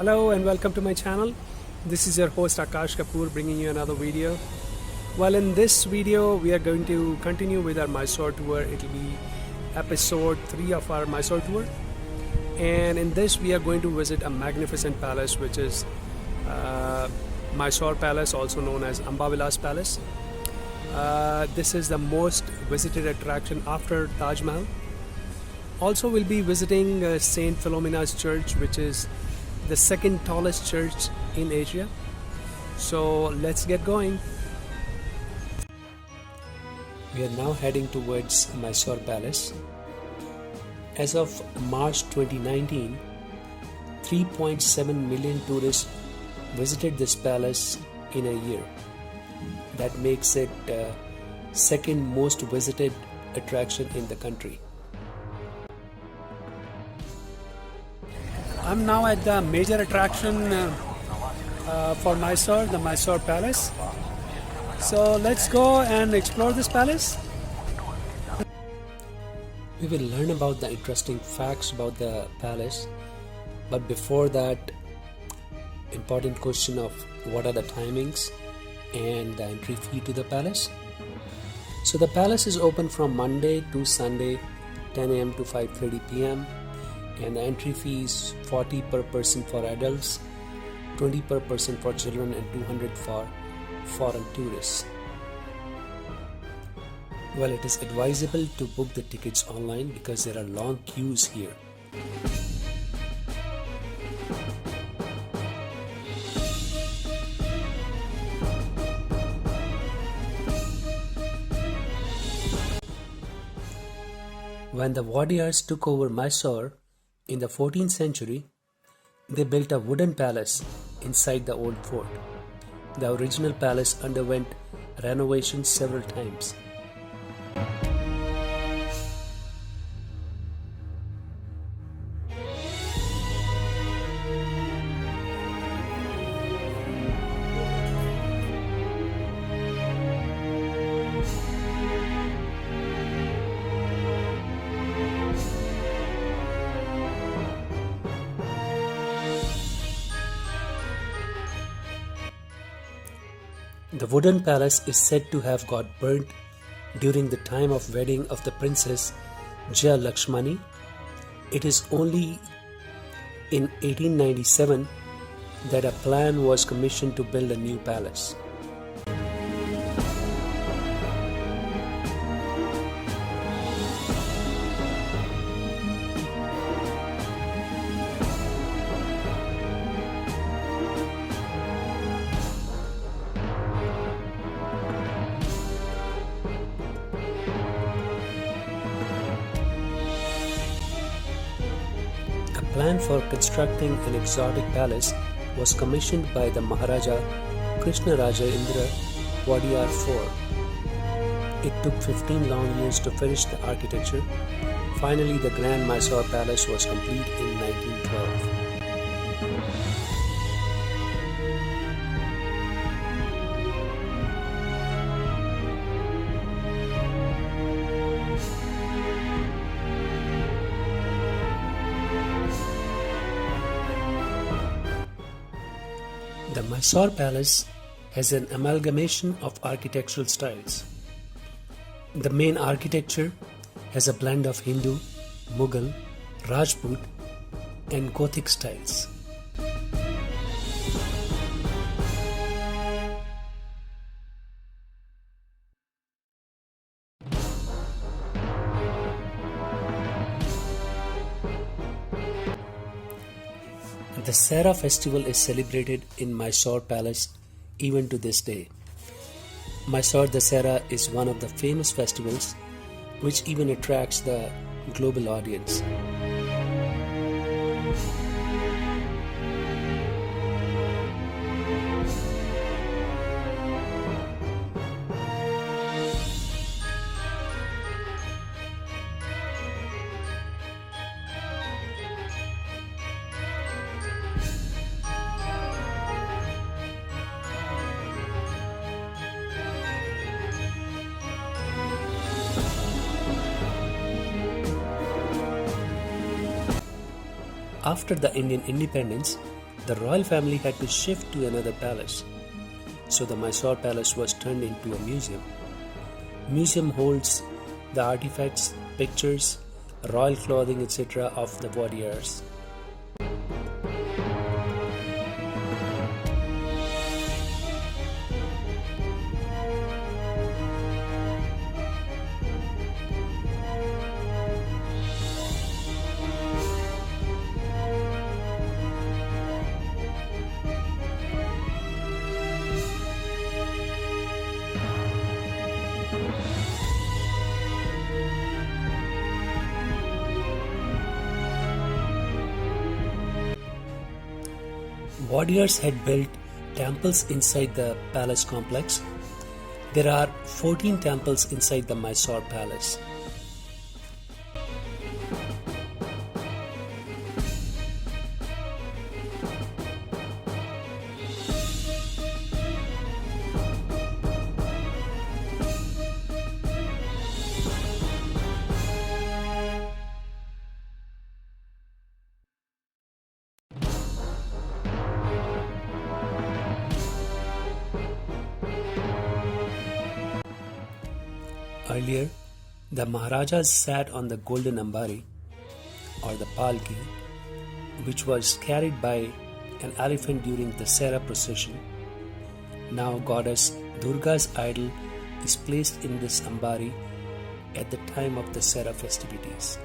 Hello and welcome to my channel. This is your host Akash Kapoor bringing you another video. Well, in this video we are going to continue with our Mysore tour. It will be episode 3 of our Mysore tour, and in this we are going to visit a magnificent palace, which is Mysore Palace, also known as Ambavilas Palace. This is the most visited attraction after Taj Mahal. Also, we'll be visiting Saint Philomena's Church, which is the second tallest church in Asia. So let's get going. We are now heading towards Mysore Palace. As of March 2019, 3.7 million tourists visited this palace in a year. That makes it second most visited attraction in the country. I'm now at the major attraction for Mysore, the Mysore Palace. So let's go and explore this palace. We will learn about the interesting facts about the palace, but before that, important question of what are the timings and the entry fee to the palace. So the palace is open from Monday to Sunday, 10 a.m. to 5:30 p.m. and the entry fee is 40 per person for adults, 20 per person for children, and 200 for foreign tourists. Well, it is advisable to book the tickets online because there are long queues here. When the Wadiyars took over Mysore in the 14th century, they built a wooden palace inside the old fort. The original palace underwent renovations several times. The wooden palace is said to have got burnt during the time of wedding of the princess Jaya Lakshmani. It is only in 1897 that a plan was commissioned to build a new palace. A plan for constructing an exotic palace was commissioned by the Maharaja Krishnaraja Indra Wadiyar IV. It took 15 long years to finish the architecture. Finally, the Grand Mysore Palace was complete in 1912. The Mysore Palace has an amalgamation of architectural styles. The main architecture has a blend of Hindu, Mughal, Rajput, and Gothic styles. The Sera festival is celebrated in Mysore Palace even to this day. Mysore Dasera is one of the famous festivals which even attracts the global audience. After the Indian independence, the royal family had to shift to another palace. So the Mysore Palace was turned into a museum. Museum holds the artifacts, pictures, royal clothing, etc. of the warriors. Warriors had built temples inside the palace complex. There are 14 temples inside the Mysore Palace. Earlier, the Maharajas sat on the golden ambari or the palki, which was carried by an elephant during the Sera procession. Now goddess Durga's idol is placed in this ambari at the time of the Sera festivities.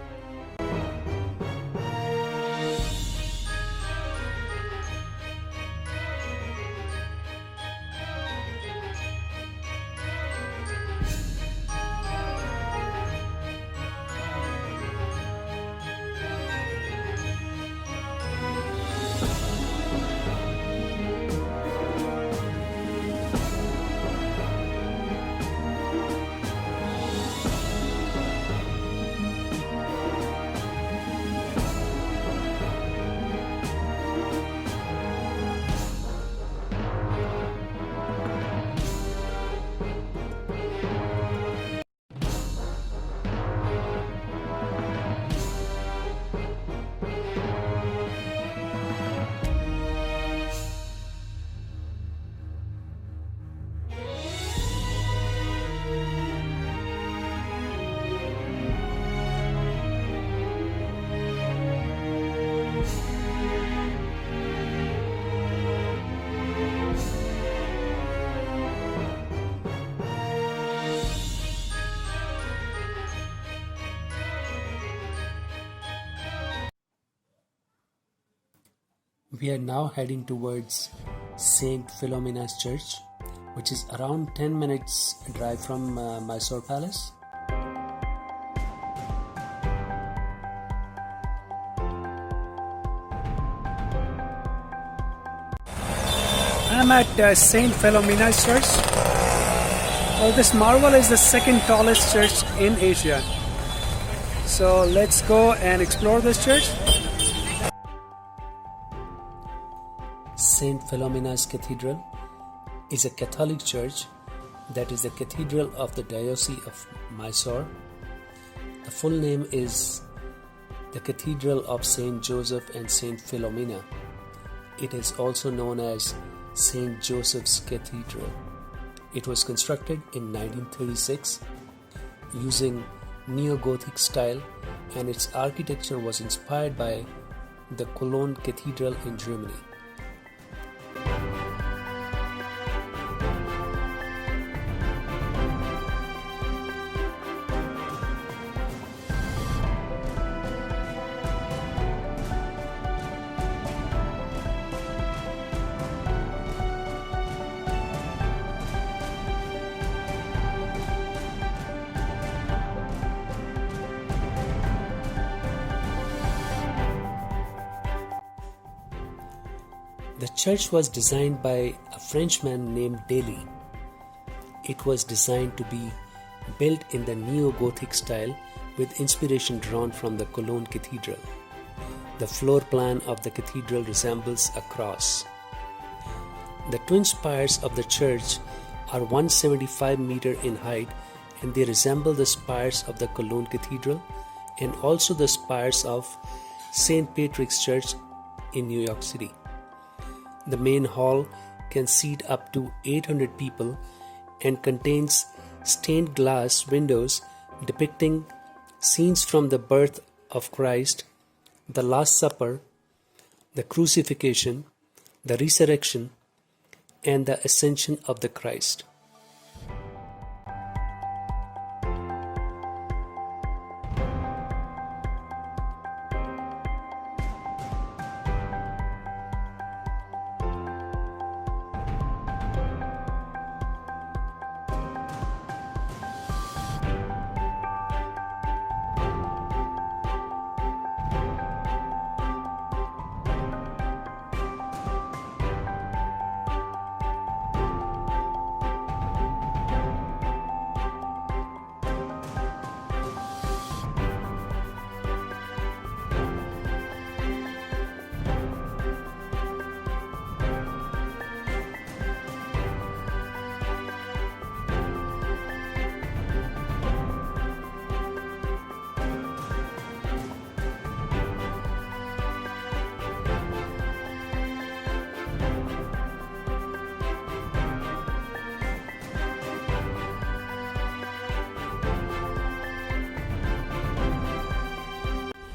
We are now heading towards Saint Philomena's Church, which is around 10 minutes drive from Mysore Palace. I'm at Saint Philomena's Church. Well, this marvel is the second tallest church in Asia. So let's go and explore this church. Saint Philomena's Cathedral is a Catholic church that is the cathedral of the Diocese of Mysore. The full name is the Cathedral of Saint Joseph and Saint Philomena. It is also known as Saint Joseph's Cathedral. It was constructed in 1936 using Neo-Gothic style, and its architecture was inspired by the Cologne Cathedral in Germany. The church was designed by a Frenchman named Daly. It was designed to be built in the Neo-Gothic style with inspiration drawn from the Cologne Cathedral. The floor plan of the cathedral resembles a cross. The twin spires of the church are 175 meters in height, and they resemble the spires of the Cologne Cathedral and also the spires of St. Patrick's Church in New York City. The main hall can seat up to 800 people and contains stained glass windows depicting scenes from the birth of Christ, the Last Supper, the crucifixion, the resurrection, and the ascension of the Christ.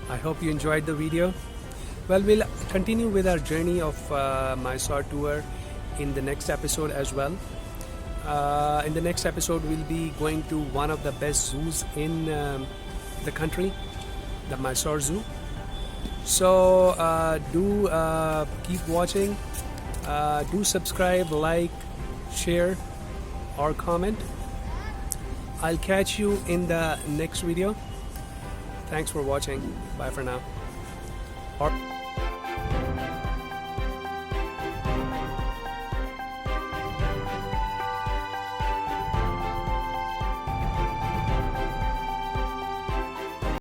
I hope you enjoyed the video. Well, we'll continue with our journey of Mysore tour in the next episode as well. In the next episode, we'll be going to one of the best zoos in the country, the Mysore Zoo. So do keep watching. Do subscribe, like, share, or comment. I'll catch you in the next video. Thanks for watching. Bye for now.